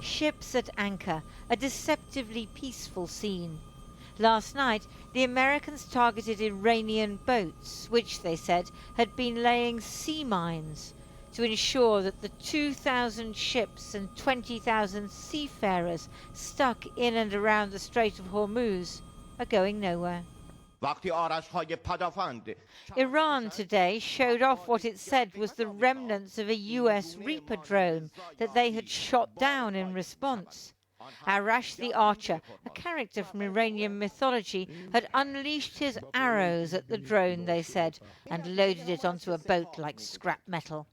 Ships at anchor, a deceptively peaceful scene. Last night, the Americans targeted Iranian boats, which, they said, had been laying sea mines to ensure that the 2,000 ships and 20,000 seafarers stuck in and around the Strait of Hormuz are going nowhere. Iran today showed off what it said was the remnants of a US Reaper drone that they had shot down in response. Arash the Archer, a character from Iranian mythology, had unleashed his arrows at the drone, they said, and loaded it onto a boat like scrap metal.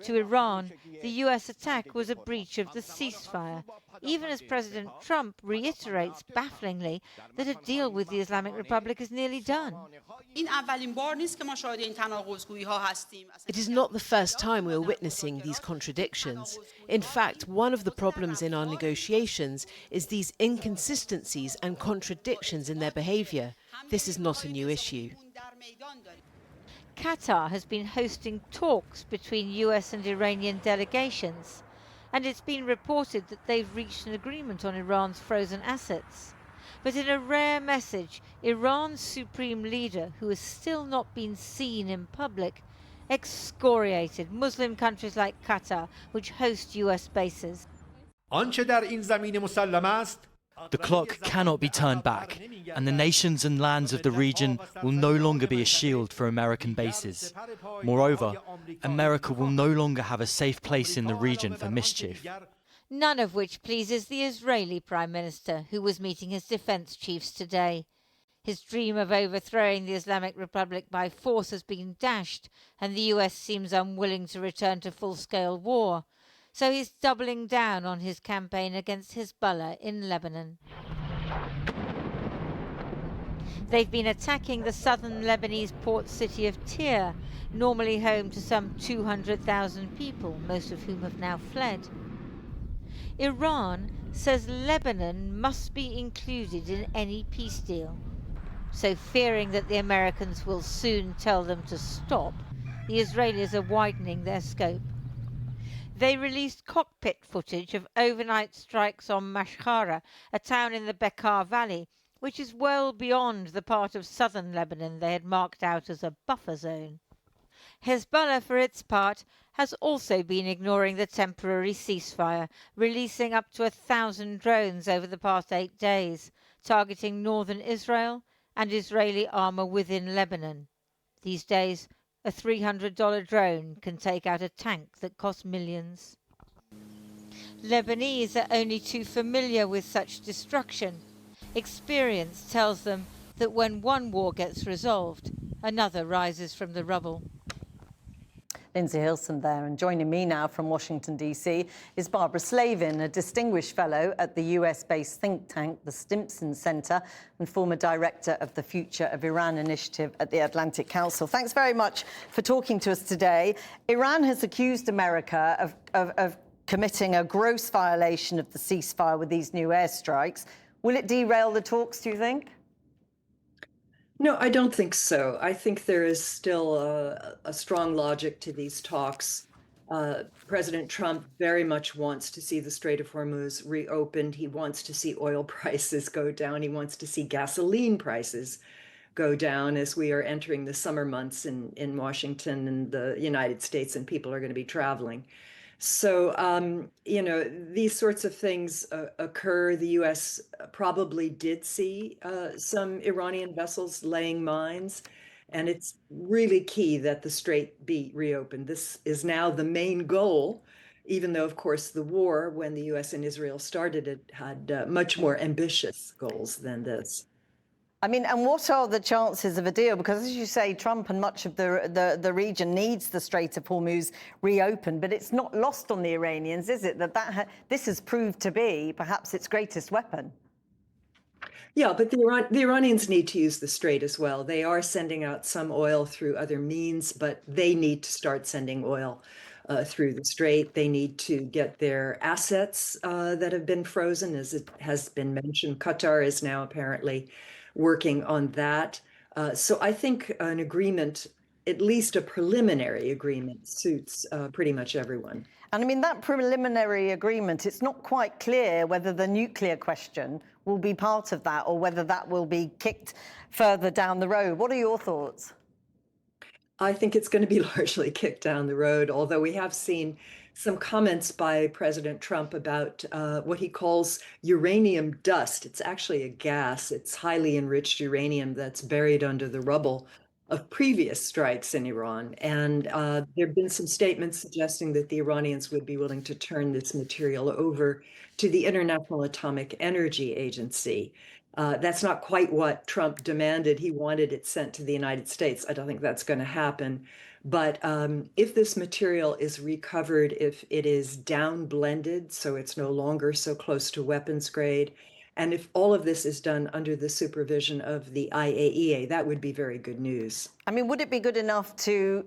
To Iran, the US attack was a breach of the ceasefire, even as President Trump reiterates bafflingly that a deal with the Islamic Republic is nearly done. It is not the first time we are witnessing these contradictions. In fact, one of the problems in our negotiations is these inconsistencies and contradictions in their behaviour. This is not a new issue. Qatar has been hosting talks between US and Iranian delegations, and it's been reported that they've reached an agreement on Iran's frozen assets. But in a rare message, Iran's supreme leader, who has still not been seen in public, excoriated Muslim countries like Qatar, which host US bases. The clock cannot be turned back, and the nations and lands of the region will no longer be a shield for American bases. Moreover, America will no longer have a safe place in the region for mischief. None of which pleases the Israeli Prime Minister, who was meeting his defence chiefs today. His dream of overthrowing the Islamic Republic by force has been dashed, and the US seems unwilling to return to full-scale war. So he's doubling down on his campaign against Hezbollah in Lebanon. They've been attacking the southern Lebanese port city of Tyre, normally home to some 200,000 people, most of whom have now fled. Iran says Lebanon must be included in any peace deal. So, fearing that the Americans will soon tell them to stop, the Israelis are widening their scope. They released cockpit footage of overnight strikes on Mashhara, a town in the Bekaa Valley, which is well beyond the part of southern Lebanon they had marked out as a buffer zone. Hezbollah, for its part, has also been ignoring the temporary ceasefire, releasing up to 1,000 drones over the past 8 days, targeting northern Israel and Israeli armour within Lebanon. These days, a $300 drone can take out a tank that costs millions. Lebanese are only too familiar with such destruction. Experience tells them that when one war gets resolved, another rises from the rubble. Lindsay Hilson there, and joining me now from Washington, D.C. is Barbara Slavin, a distinguished fellow at the US-based think tank, the Stimson Center, and former director of the Future of Iran initiative at the Atlantic Council. Thanks very much for talking to us today. Iran has accused America of committing a gross violation of the ceasefire with these new airstrikes. Will it derail the talks, do you think? No, I don't think so. I think there is still a strong logic to these talks. President Trump very much wants to see the Strait of Hormuz reopened. He wants to see oil prices go down. He wants to see gasoline prices go down as we are entering the summer months in Washington and the United States, and people are going to be traveling. So, these sorts of things occur. The U.S. probably did see some Iranian vessels laying mines, and it's really key that the strait be reopened. This is now the main goal, even though, of course, the war, when the U.S. and Israel started it, had much more ambitious goals than this. I mean, and what are the chances of a deal? Because, as you say, Trump and much of the region needs the Strait of Hormuz reopened, but it's not lost on the Iranians, is it, that this has proved to be perhaps its greatest weapon? Yeah, but the Iranians need to use the strait as well. They are sending out some oil through other means, but they need to start sending oil through the strait. They need to get their assets that have been frozen, as it has been mentioned. Qatar is now apparently working on that. So I think an agreement at least a preliminary agreement suits pretty much everyone. And I mean, that preliminary agreement, it's not quite clear whether the nuclear question will be part of that or whether that will be kicked further down the road. What are your thoughts? I think it's going to be largely kicked down the road, although we have seen some comments by President Trump about what he calls uranium dust. It's actually a gas. It's highly enriched uranium that's buried under the rubble of previous strikes in Iran. And there have been some statements suggesting that the Iranians would be willing to turn this material over to the International Atomic Energy Agency. That's not quite what Trump demanded. He wanted it sent to the United States. I don't think that's going to happen. But if this material is recovered, if it is down blended, so it's no longer so close to weapons grade, and if all of this is done under the supervision of the IAEA, that would be very good news. I mean, would it be good enough to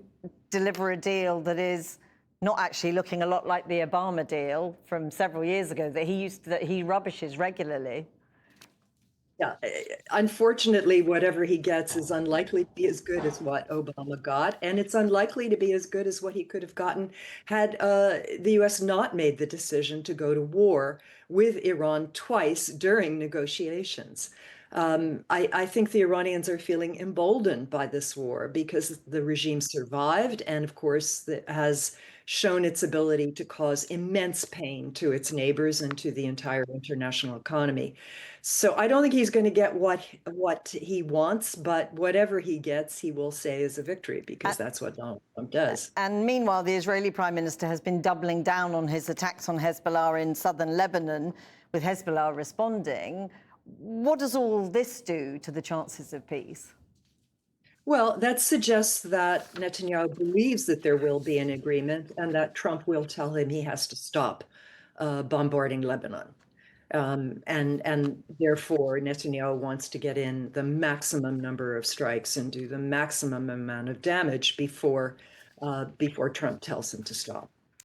deliver a deal that is not actually looking a lot like the Obama deal from several years ago that he rubbishes regularly? Yeah, unfortunately, whatever he gets is unlikely to be as good as what Obama got, and it's unlikely to be as good as what he could have gotten had the U.S. not made the decision to go to war with Iran twice during negotiations. I think the Iranians are feeling emboldened by this war because the regime survived and, of course, has shown its ability to cause immense pain to its neighbors and to the entire international economy. So I don't think he's going to get what he wants, but whatever he gets, he will say is a victory because that's what Donald Trump does. And meanwhile, the Israeli Prime Minister has been doubling down on his attacks on Hezbollah in southern Lebanon, with Hezbollah responding. What does all this do to the chances of peace? Well, that suggests that Netanyahu believes that there will be an agreement and that Trump will tell him he has to stop bombarding Lebanon. And therefore, Netanyahu wants to get in the maximum number of strikes and do the maximum amount of damage before Trump tells him to stop.